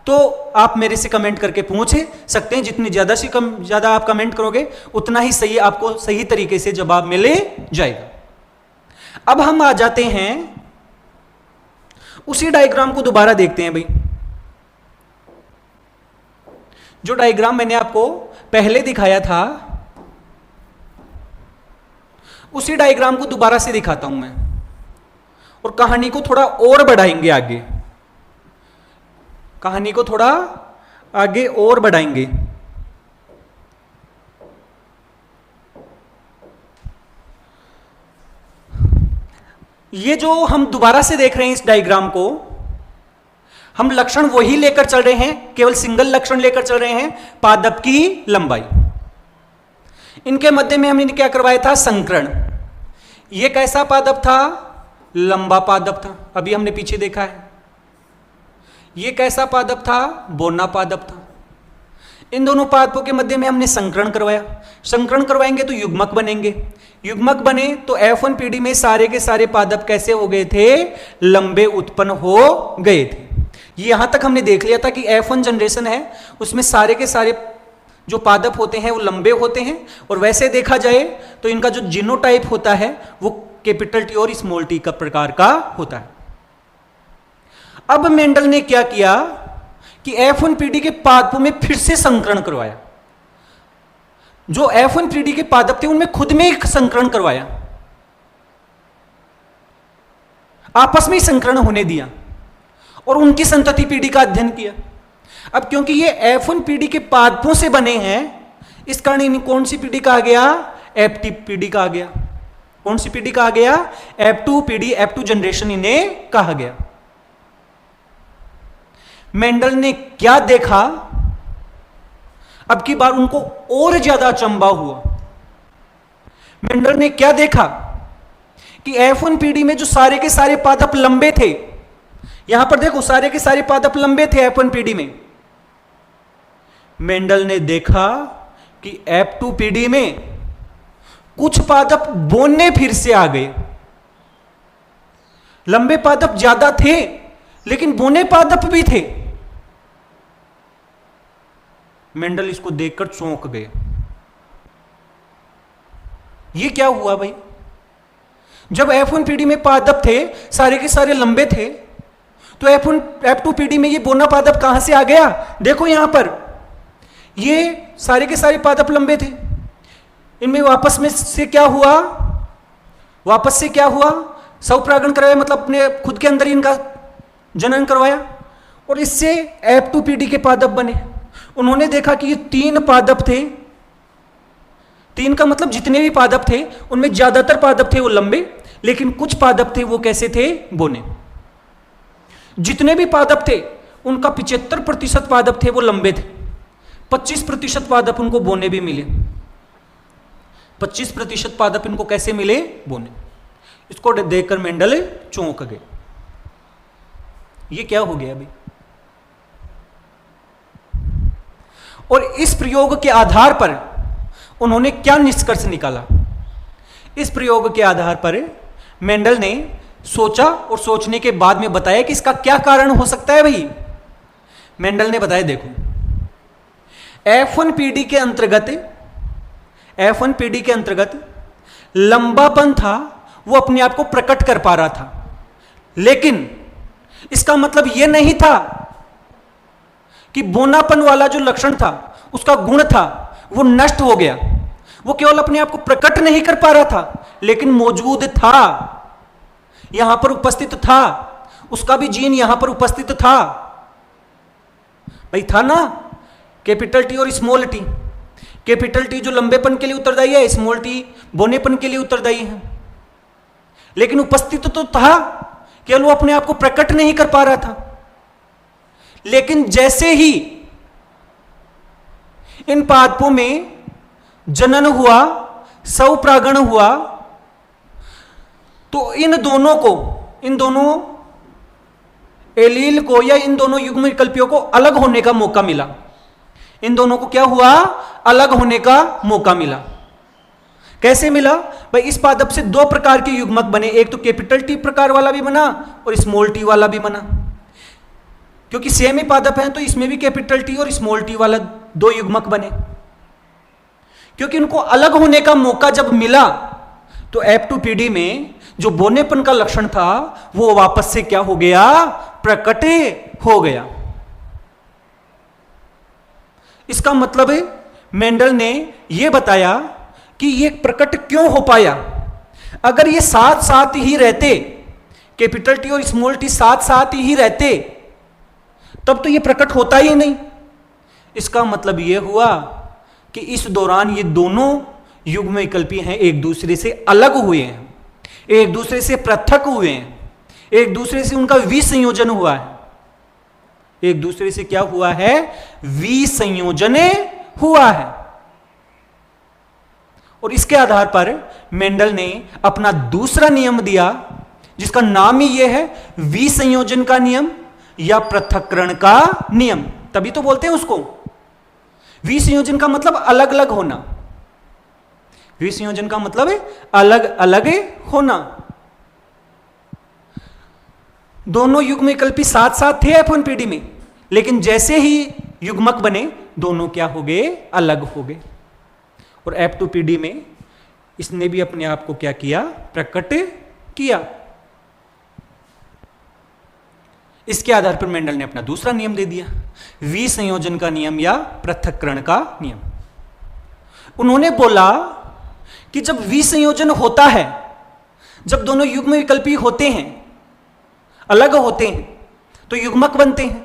तो आप मेरे से कमेंट करके पूछ सकते हैं। जितनी ज्यादा आप कमेंट करोगे उतना ही सही, आपको सही तरीके से जवाब मिले जाएगा। अब हम आ जाते हैं उसी डायग्राम को दोबारा देखते हैं भाई। जो डायग्राम मैंने आपको पहले दिखाया था उसी डायग्राम को दोबारा से दिखाता हूं मैं, और कहानी को थोड़ा और बढ़ाएंगे आगे, कहानी को थोड़ा आगे और बढ़ाएंगे। ये जो हम दोबारा से देख रहे हैं इस डायग्राम को, हम लक्षण वही लेकर चल रहे हैं, केवल सिंगल लक्षण लेकर चल रहे हैं, पादप की लंबाई। इनके मध्य में हमने क्या करवाया था? संकरण। ये कैसा पादप था? लंबा पादप था, अभी हमने पीछे देखा है। ये कैसा पादप था? बोना पादप था। इन दोनों पादपों के मध्य में हमने संकरण करवाया। संकरण करवाएंगे तो युग्मक बनेंगे, युग्मक बने तो F1PD में सारे के सारे पादप कैसे हो गए थे? लंबे उत्पन्न हो गए थे। यहां तक हमने देख लिया था कि F1 जनरेशन है उसमें सारे के सारे जो पादप होते हैं वो लंबे होते हैं, और वैसे देखा जाए तो इनका जो जीनोटाइप होता है वो कैपिटल टी और स्मॉल टी का प्रकार का होता है। अब मेंडल ने क्या किया कि F1PD के पादपों में फिर से संकरण करवाया। जो F1PD के पादप थे उनमें खुद में एक संकरण करवाया, आपस में ही संकरण होने दिया और उनकी संतति पीढ़ी का अध्ययन किया। अब क्योंकि ये F1PD के पादपों से बने हैं, इस कारण इन्हें कौन सी पीढ़ी कहा गया? FTPD कहा गया। कौन सी पीढ़ी कहा गया? F2PD, F2 जनरेशन इन्हें कहा गया। मेंडल ने क्या देखा? अब की बार उनको और ज्यादा अचंभा हुआ। मेंडल ने क्या देखा कि F1PD में जो सारे के सारे पादप लंबे थे, यहां पर देखो सारे के सारे पादप लंबे थे F1PD में। मेंडल ने देखा कि F2PD में कुछ पादप बोने फिर से आ गए। लंबे पादप ज्यादा थे लेकिन बोने पादप भी थे। मेंडल इसको देखकर चौंक गए। ये क्या हुआ भाई? जब F1PD में पादप थे सारे के सारे लंबे थे, तो F2PD में ये बोना पादप कहां से आ गया? देखो यहां पर ये सारे के सारे पादप लंबे थे, इनमें वापस में से क्या हुआ? वापस से क्या हुआ? स्वपरागण कराया, मतलब अपने खुद के अंदर ही इनका जनन करवाया, और इससे F2PD के पादप बने। उन्होंने देखा कि ये 3 पादप थे, 3 का मतलब जितने भी पादप थे उनमें ज्यादातर पादप थे वो लंबे, लेकिन कुछ पादप थे वो कैसे थे? बोने। जितने भी पादप थे उनका 75% पादप थे वो लंबे थे, 25% पादप उनको बोने भी मिले। 25% पादप इनको कैसे मिले? बोने। इसको देखकर मेंडल चौंक गए, ये क्या हो गया अभी। और इस प्रयोग के आधार पर उन्होंने क्या निष्कर्ष निकाला? इस प्रयोग के आधार पर मेंडल ने सोचा और सोचने के बाद में बताया कि इसका क्या कारण हो सकता है भाई। मेंडल ने बताया, देखो F1PD के अंतर्गत, F1PD के अंतर्गत लंबापन था वो अपने आप को प्रकट कर पा रहा था, लेकिन इसका मतलब यह नहीं था कि बोनापन वाला जो लक्षण था, उसका गुण था, वो नष्ट हो गया। वो केवल अपने आप को प्रकट नहीं कर पा रहा था, लेकिन मौजूद था, यहां पर उपस्थित था, उसका भी जीन यहां पर उपस्थित था। भाई था ना, कैपिटल टी और स्मॉल टी। कैपिटल टी जो लंबेपन के लिए उत्तरदायी है, स्मॉल टी बोनेपन के लिए उत्तरदायी है, लेकिन उपस्थित तो था, केवल वो अपने आप को प्रकट नहीं कर पा रहा था। लेकिन जैसे ही इन पादपों में जनन हुआ, स्वपरागण हुआ, तो इन दोनों एलील को या इन दोनों युग्म विकल्पियों को अलग होने का मौका मिला। इन दोनों को क्या हुआ? अलग होने का मौका मिला। कैसे मिला भाई? इस पादप से दो प्रकार के युग्मक बने, एक तो कैपिटल टी प्रकार वाला भी बना और स्मॉल टी वाला भी बना। क्योंकि सेम ही पादप है तो इसमें भी कैपिटल टी और स्मॉल टी वाला दो युग्मक बने। क्योंकि उनको अलग होने का मौका जब मिला तो F2PD में जो बोनेपन का लक्षण था वो वापस से क्या हो गया? प्रकट हो गया। इसका मतलब मेंडल ने यह बताया कि यह प्रकट क्यों हो पाया। अगर ये साथ साथ ही रहते, कैपिटल टी और स्मॉल टी साथ साथ ही रहते, तब तो यह प्रकट होता ही नहीं। इसका मतलब यह हुआ कि इस दौरान ये दोनों युग्म विकल्पी हैं एक दूसरे से अलग हुए हैं, एक दूसरे से पृथक हुए हैं, एक दूसरे से उनका विसंयोजन हुआ है। एक दूसरे से क्या हुआ है? विसंयोजन हुआ है। और इसके आधार पर मेंडल ने अपना दूसरा नियम दिया, जिसका नाम ही यह है विसंयोजन का नियम या पृथक्करण का नियम। तभी तो बोलते हैं उसको। विसंयोजन का मतलब अलग अलग होना। विसंयोजन का मतलब है अलग अलग होना। दोनों युग्म विकल्पी साथ साथ थे F1PD में, लेकिन जैसे ही युग्मक बने दोनों क्या हो गए? अलग हो गए। और F2PD में इसने भी अपने आप को क्या किया? प्रकट किया। इसके आधार पर मेंडल ने अपना दूसरा नियम दे दिया, विसंयोजन का नियम या पृथक्करण का नियम। उन्होंने बोला कि जब विसंयोजन होता है, जब दोनों युग्म विकल्पी होते हैं, अलग होते हैं, तो युग्मक बनते हैं।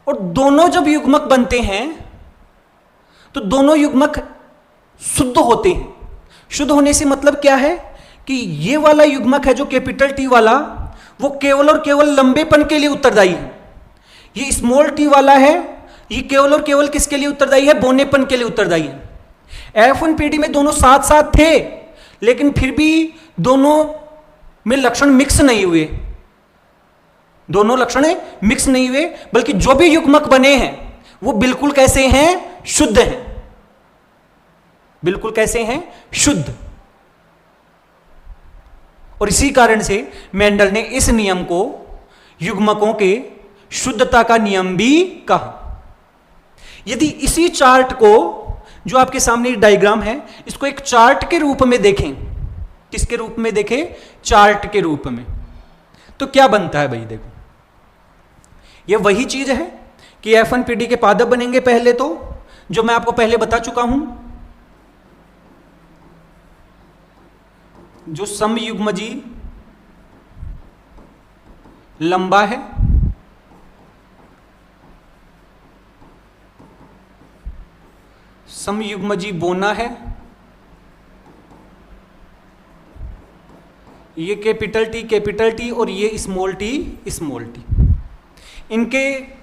और दोनों जब युग्मक बनते हैं तो दोनों युग्मक शुद्ध होते हैं। शुद्ध होने से मतलब क्या है कि ये वाला युग्मक है जो कैपिटल टी वाला, वो केवल और केवल लंबेपन के लिए उत्तरदायी है। ये स्मॉल टी वाला है, ये केवल और केवल किसके लिए उत्तरदायी है? बोनेपन के लिए उत्तरदायी है। F1PD में दोनों साथ साथ थे, लेकिन फिर भी दोनों में लक्षण मिक्स नहीं हुए। दोनों लक्षण मिक्स नहीं हुए, बल्कि जो भी युग्मक बने हैं वो बिल्कुल कैसे हैं? शुद्ध हैं। बिल्कुल कैसे हैं? शुद्ध। और इसी कारण से मेंडल ने इस नियम को युग्मकों के शुद्धता का नियम भी कहा। यदि इसी चार्ट को, जो आपके सामने डायग्राम है, इसको एक चार्ट के रूप में देखें, किसके रूप में देखें? चार्ट के रूप में, तो क्या बनता है भाई? देखो, यह वही चीज है कि F1PD के पादप बनेंगे पहले तो, जो मैं आपको पहले बता चुका हूं, जो समयुग्मजी लंबा है, समयुग्मजी बोना है, ये कैपिटल टी और ये स्मॉल टी। इनके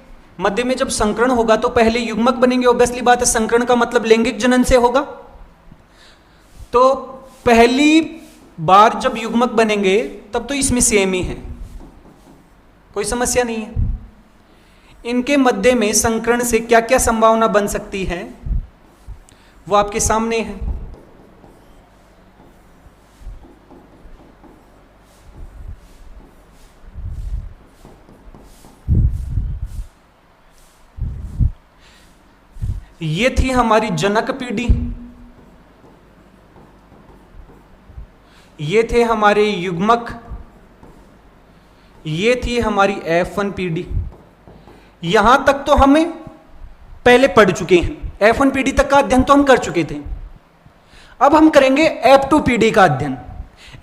मध्य में जब संकरण होगा तो पहले युग्मक बनेंगे, ऑब्वियसली बात है, संकरण का मतलब लैंगिक जनन से होगा। तो पहली बार जब युग्मक बनेंगे तब तो इसमें सेम ही है, कोई समस्या नहीं है। इनके मध्य में संकरण से क्या क्या संभावना बन सकती है वो आपके सामने है। ये थी हमारी जनक पीढ़ी, ये थे हमारे युग्मक, ये थी हमारी F1 पीढ़ी। यहां तक तो हमें पहले पढ़ चुके हैं, F1 पीढ़ी तक का अध्ययन तो हम कर चुके थे। अब हम करेंगे F2 पीढ़ी का अध्ययन।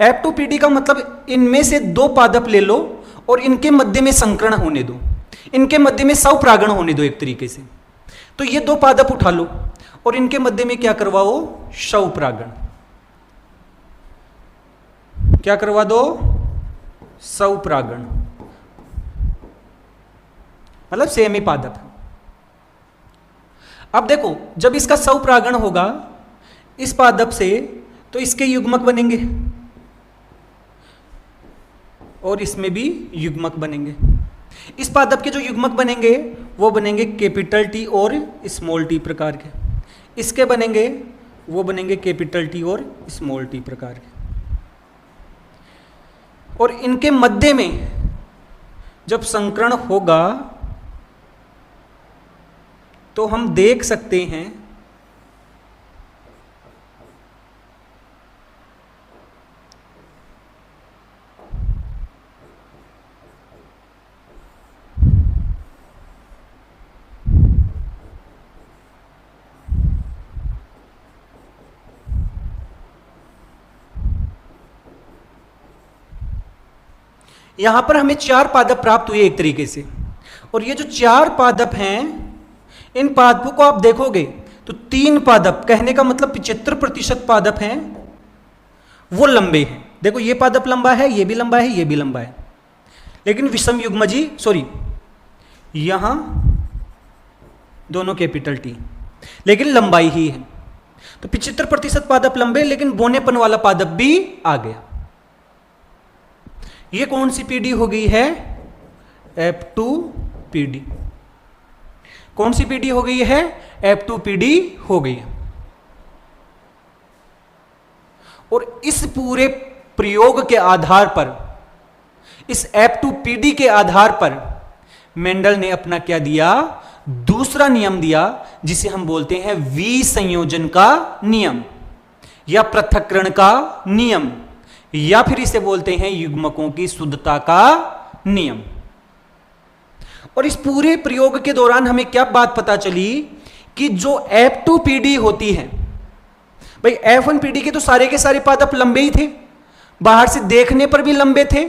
F2 पीढ़ी का मतलब इनमें से दो पादप ले लो और इनके मध्य में संकरण होने दो, इनके मध्य में स्वपरागण होने दो एक तरीके से। तो ये दो पादप उठा लो और इनके मध्य में क्या करवाओ, स्वपरागण। क्या करवा दो, स्वपरागण, मतलब सेम ही पादप है। अब देखो जब इसका स्वपरागण होगा इस पादप से तो इसके युग्मक बनेंगे और इसमें भी युग्मक बनेंगे। इस पादप के जो युग्मक बनेंगे वो बनेंगे कैपिटल टी और स्मॉल टी प्रकार के, इसके बनेंगे वो बनेंगे कैपिटल टी और स्मॉल टी प्रकार के। और इनके मध्य में जब संकरण होगा तो हम देख सकते हैं यहां पर हमें चार पादप प्राप्त हुए एक तरीके से। और ये जो चार पादप हैं इन पादपों को आप देखोगे तो तीन पादप, कहने का मतलब 75% पादप हैं वो लंबे हैं। देखो ये पादप लंबा है, ये भी लंबा है, ये भी लंबा है, लेकिन विषम युग्मजी यहां दोनों कैपिटल टी, लेकिन लंबाई ही है। तो 75% पादप लंबे, लेकिन बोनेपन वाला पादप भी आ गया। ये कौन सी पीढ़ी हो गई है, F2 पीढ़ी। कौन सी पीढ़ी हो गई है, F2 पीढ़ी हो गई है। और इस पूरे प्रयोग के आधार पर, इस F2 पीढ़ी के आधार पर मेंडल ने अपना क्या दिया, दूसरा नियम दिया, जिसे हम बोलते हैं विसंयोजन का नियम या पृथक्करण का नियम, या फिर इसे बोलते हैं युग्मकों की शुद्धता का नियम। और इस पूरे प्रयोग के दौरान हमें क्या बात पता चली कि जो F2 पीढ़ी होती है, भाई F1 पीढ़ी के तो सारे के सारे पादप लंबे ही थे, बाहर से देखने पर भी लंबे थे,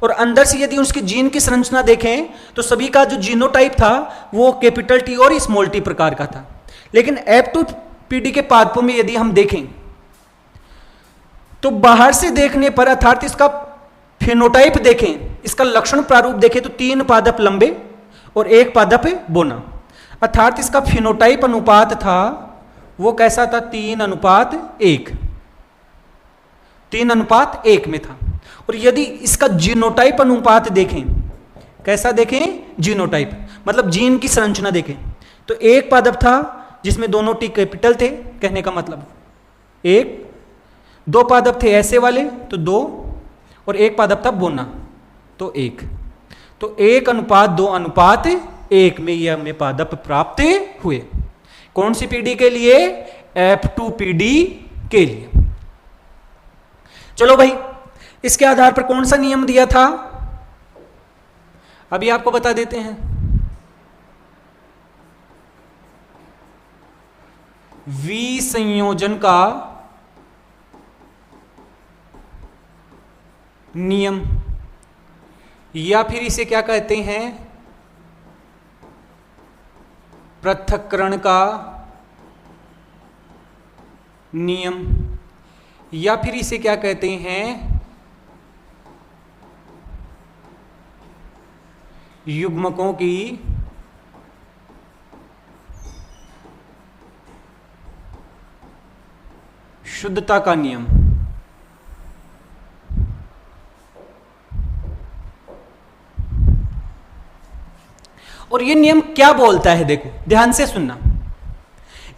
और अंदर से यदि उसके जीन की संरचना देखें तो सभी का जो जीनोटाइप था वो कैपिटल टी और स्मॉल टी प्रकार का था। लेकिन F2 पीढ़ी के पादपों में यदि हम देखें तो बाहर से देखने पर, अर्थात इसका फिनोटाइप देखें, इसका लक्षण प्रारूप देखें, तो तीन पादप लंबे और एक पादप बोना, अर्थात इसका फिनोटाइप अनुपात था वो कैसा था, 3:1, 3:1 में था। और यदि इसका जीनोटाइप अनुपात देखें, कैसा देखें, जीनोटाइप मतलब जीन की संरचना देखें, तो एक पादप था जिसमें दोनों टी कैपिटल थे, कहने का मतलब एक, दो पादप थे ऐसे वाले तो 2, और एक पादप था बोना तो 1। तो 1:2:1 में यह हमें पादप प्राप्त हुए। कौन सी पीढ़ी के लिए, F2 पीढ़ी के लिए। चलो भाई, इसके आधार पर कौन सा नियम दिया था अभी आपको बता देते हैं। विसंयोजन का नियम, या फिर इसे क्या कहते हैं, पृथक्करण का नियम, या फिर इसे क्या कहते हैं, युग्मकों की शुद्धता का नियम। और ये नियम क्या बोलता है, देखो ध्यान से सुनना।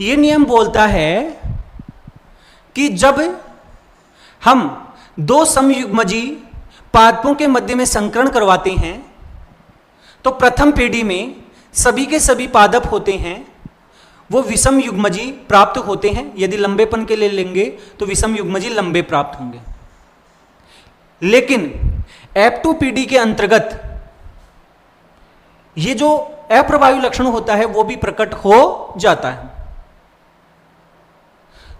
ये नियम बोलता है कि जब हम दो समयुग्मजी पादपों के मध्य में संकरण करवाते हैं तो प्रथम पीढ़ी में सभी के सभी पादप होते हैं वो विषम युग्मजी प्राप्त होते हैं। यदि लंबेपन के लिए लेंगे तो विषम युग्मजी लंबे प्राप्त होंगे। लेकिन F2 पीढ़ी के अंतर्गत ये जो अप्रभावी लक्षण होता है वो भी प्रकट हो जाता है।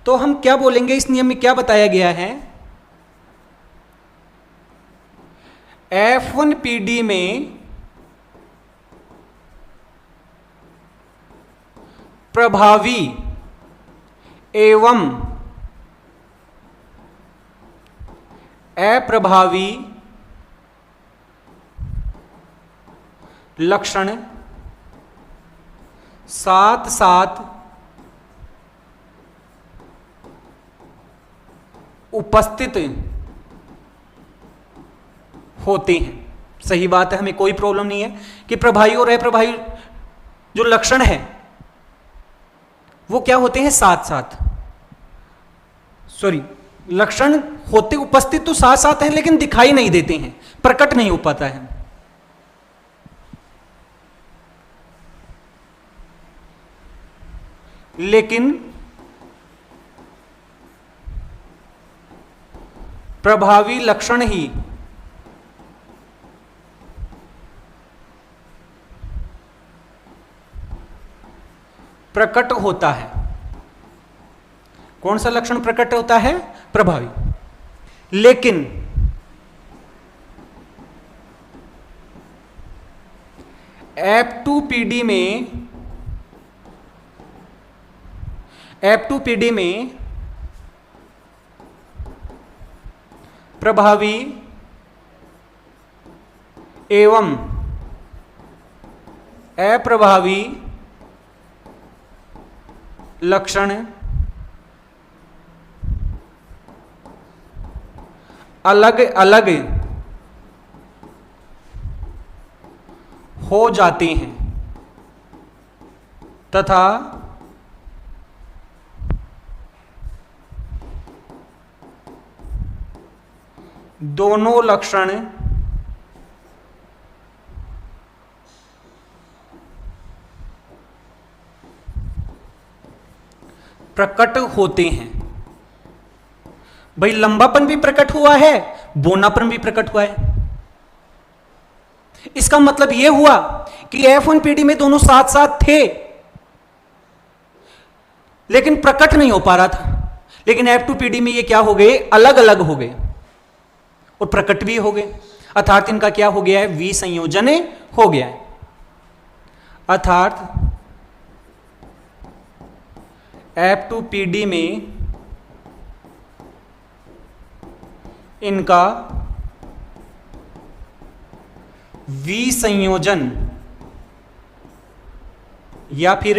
तो हम क्या बोलेंगे, इस नियम में क्या बताया गया है? F1 पीढ़ी में प्रभावी एवं अप्रभावी लक्षण साथ साथ उपस्थित होते हैं। सही बात है, हमें कोई प्रॉब्लम नहीं है कि प्रभावी और अप्रभावी जो लक्षण है वो क्या होते हैं, साथ साथ। सॉरी, लक्षण होते उपस्थित तो साथ साथ हैं लेकिन दिखाई नहीं देते हैं, प्रकट नहीं हो पाता है। लेकिन प्रभावी लक्षण ही प्रकट होता है। कौन सा लक्षण प्रकट होता है? प्रभावी। लेकिन F2 पीढ़ी में प्रभावी एवं अप्रभावी लक्षण अलग अलग हो जाते हैं तथा दोनों लक्षण प्रकट होते हैं। भाई लंबापन भी प्रकट हुआ है, बोनापन भी प्रकट हुआ है। इसका मतलब यह हुआ कि F1 पीढ़ी में दोनों साथ साथ थे लेकिन प्रकट नहीं हो पा रहा था। लेकिन F2 पीढ़ी में ये क्या हो गए, अलग अलग हो गए और प्रकट भी हो गए। अर्थात इनका क्या हो गया है, विसंयोजन हो गया है। अर्थात F2 पीढ़ी में इनका विसंयोजन या फिर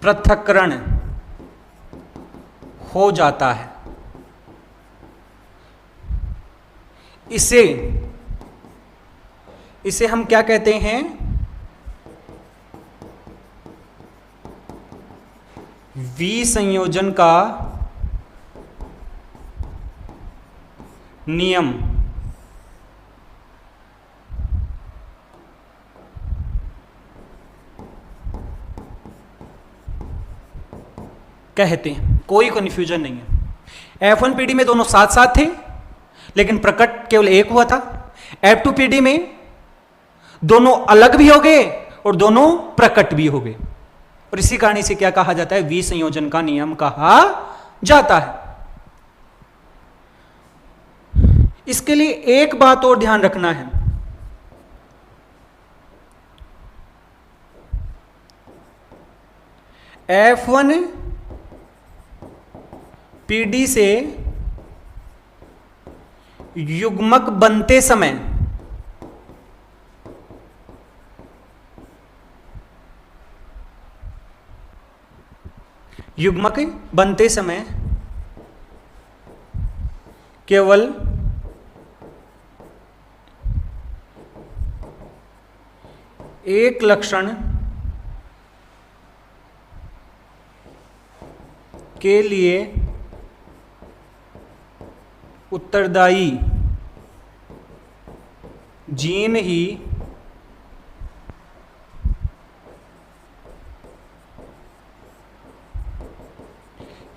पृथक्करण हो जाता है। इसे हम क्या कहते हैं, विसंयोजन का नियम कहते हैं। कोई कन्फ्यूजन नहीं है। F1 पीढ़ी में दोनों साथ साथ थे लेकिन प्रकट केवल एक हुआ था। F2 पीढ़ी में दोनों अलग भी हो गए और दोनों प्रकट भी हो गए और इसी कारण इसे क्या कहा जाता है, विसंयोजन का नियम कहा जाता है। इसके लिए एक बात और ध्यान रखना है, F1 पीढ़ी से युग्मक बनते समय केवल एक लक्षण के लिए उत्तरदायी जीन ही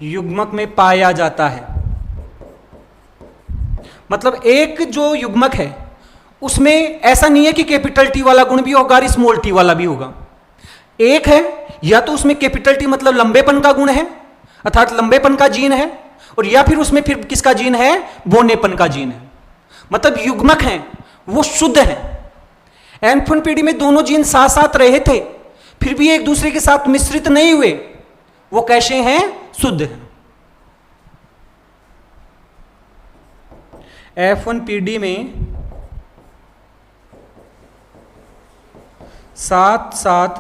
युग्मक में पाया जाता है। मतलब एक जो युग्मक है उसमें ऐसा नहीं है कि कैपिटल टी वाला गुण भी होगा और स्मॉल टी वाला भी होगा। एक है, या तो उसमें कैपिटल टी मतलब लंबेपन का गुण है, अर्थात लंबेपन का जीन है, और या फिर उसमें फिर किसका जीन है, बोनेपन का जीन है। मतलब युग्मक हैं वो शुद्ध है। एफ1 पीढ़ी में दोनों जीन साथ साथ रहे थे, फिर भी एक दूसरे के साथ मिश्रित नहीं हुए, वो कैसे हैं, शुद्ध हैं। F1 पीढ़ी में साथ साथ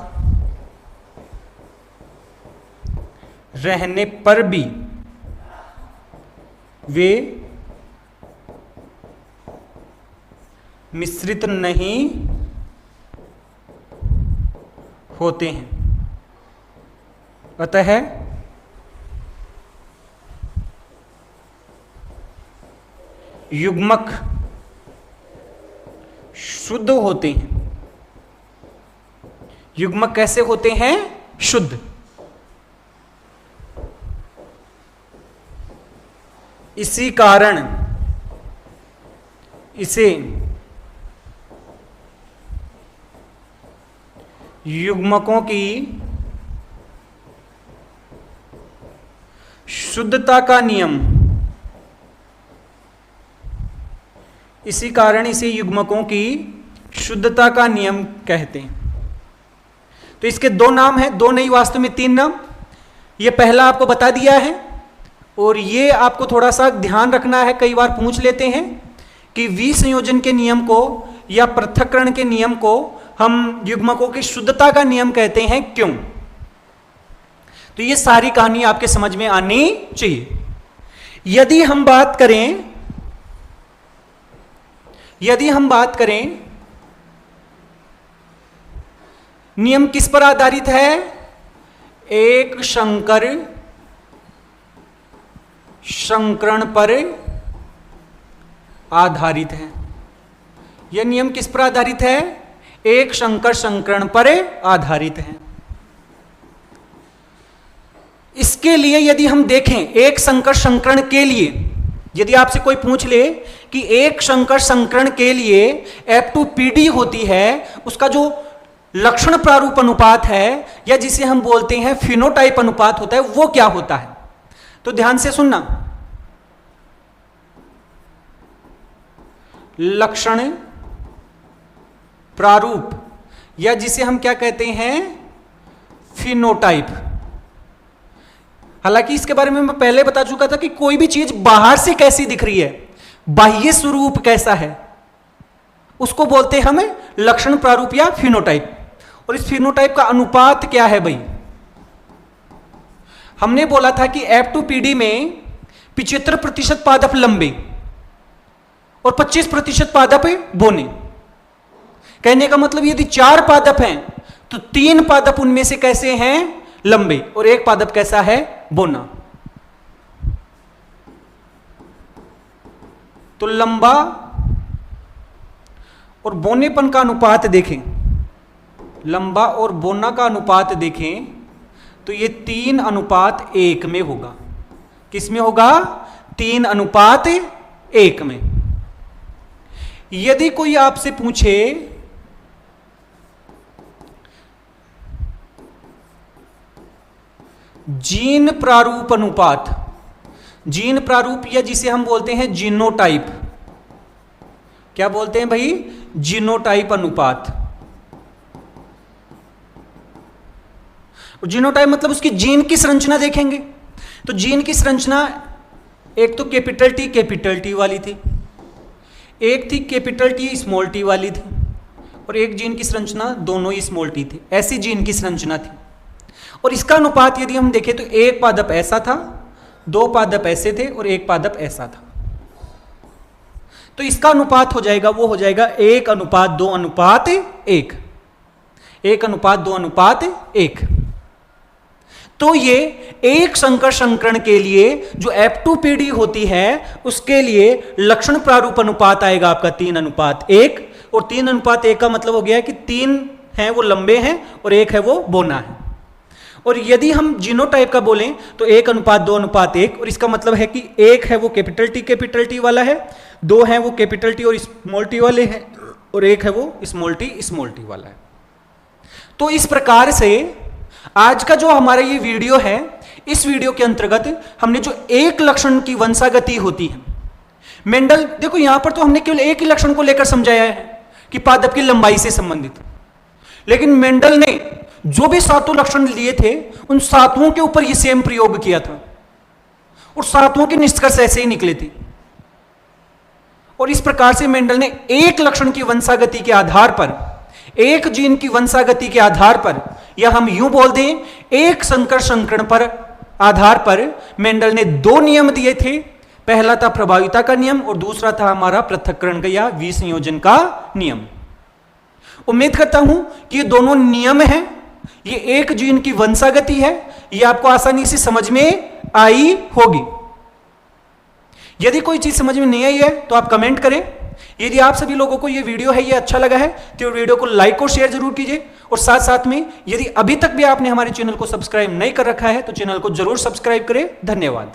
रहने पर भी वे मिश्रित नहीं होते हैं। अतः युग्मक शुद्ध होते हैं। युग्मक कैसे होते हैं, शुद्ध। इसी कारण इसे युग्मकों की शुद्धता का नियम, इसी कारण इसे युग्मकों की शुद्धता का नियम कहते हैं। तो इसके दो नाम हैं, दो नहीं वास्तव में तीन नाम। ये पहला आपको बता दिया है, और ये आपको थोड़ा सा ध्यान रखना है, कई बार पूछ लेते हैं कि विसंयोजन के नियम को या पृथक्करण के नियम को हम युग्मकों की शुद्धता का नियम कहते हैं, क्यों। तो ये सारी कहानी आपके समझ में आनी चाहिए। यदि हम बात करें नियम किस पर आधारित है, एक संकर संकरण पर आधारित है। यह नियम किस पर आधारित है, एक संकर संकरण पर आधारित है। इसके लिए यदि हम देखें, एक संकर संकरण के लिए यदि आपसे कोई पूछ ले कि एक संकर संकरण के लिए F2PD होती है, उसका जो लक्षण प्रारूप अनुपात है या जिसे हम बोलते हैं फिनोटाइप अनुपात होता है, वो क्या होता है। तो ध्यान से सुनना, लक्षण प्रारूप या जिसे हम क्या कहते हैं, फिनोटाइप। हालांकि इसके बारे में मैं पहले बता चुका था कि कोई भी चीज बाहर से कैसी दिख रही है, बाह्य स्वरूप कैसा है, उसको बोलते हैं हमें लक्षण प्रारूप या फिनोटाइप। और इस फिनोटाइप का अनुपात क्या है भाई, हमने बोला था कि F2PD में 75% पादप लंबे और 25% पादप बोने। कहने का मतलब यदि 4 पादप हैं तो 3 पादप उनमें से कैसे हैं, लंबे, और 1 पादप कैसा है, बोना। तो लंबा और बोनेपन का अनुपात देखें, लंबा और बोना का अनुपात देखें तो ये 3:1 में होगा। किस में होगा, 3:1 में। यदि कोई आपसे पूछे जीन प्रारूप अनुपात, जीन प्रारूप या जिसे हम बोलते हैं जीनोटाइप, क्या बोलते हैं भाई, जीनोटाइप अनुपात। जीनोटाइप मतलब उसकी जीन की संरचना देखेंगे तो जीन की संरचना एक तो कैपिटल टी वाली थी, एक थी कैपिटल टी स्मॉल टी वाली थी, और एक जीन की संरचना दोनों ही स्मॉल टी थी, ऐसी जीन की संरचना थी। और इसका अनुपात यदि हम देखें तो एक पादप ऐसा था, दो पादप ऐसे थे और एक पादप ऐसा था। तो इसका अनुपात हो जाएगा, वो हो जाएगा 1:2:1, 1:2:1। तो ये एक संकर संकरण के लिए जो F2PD होती है उसके लिए लक्षण प्रारूप अनुपात आएगा आपका 3:1, और 3:1 का मतलब हो गया कि 3 हैं वो लंबे हैं और 1 है वो बोना है। और यदि हम जीनोटाइप का बोलें तो 1:2:1, और इसका मतलब है कि एक है वो कैपिटल टी वाला है, दो हैं वो कैपिटल टी और स्मॉल टी वाले हैं, और एक है वो स्मॉल टी वाला है। तो इस प्रकार से आज का जो हमारा ये वीडियो है, इस वीडियो के अंतर्गत हमने जो एक लक्षण की वंशागति होती है, मेंडल देखो यहां पर तो हमने केवल एक ही लक्षण को लेकर समझाया है कि पादप की लंबाई से संबंधित, लेकिन मेंडल ने जो भी 7 लक्षण लिए थे उन 7 के ऊपर ये सेम प्रयोग किया था, और 7 के निष्कर्ष ऐसे ही निकले थे। और इस प्रकार से मेंडल ने एक लक्षण की वंशागति के आधार पर, एक जीन की वंशागति के आधार पर, या हम यूं बोल दें एक संकर संकरण पर आधार पर मेंडल ने 2 नियम दिए थे। पहला था प्रभाविता का नियम और दूसरा था हमारा पृथक्करण का या विसंयोजन का नियम। उम्मीद करता हूं कि ये दोनों नियम हैं, ये एक जीन की वंशागति है, ये आपको आसानी से समझ में आई होगी। यदि कोई चीज समझ में नहीं आई है तो आप कमेंट करें। यदि आप सभी लोगों को ये वीडियो है ये अच्छा लगा है तो वीडियो को लाइक और शेयर जरूर कीजिए, और साथ साथ में यदि अभी तक भी आपने हमारे चैनल को सब्सक्राइब नहीं कर रखा है तो चैनल को जरूर सब्सक्राइब करें। धन्यवाद।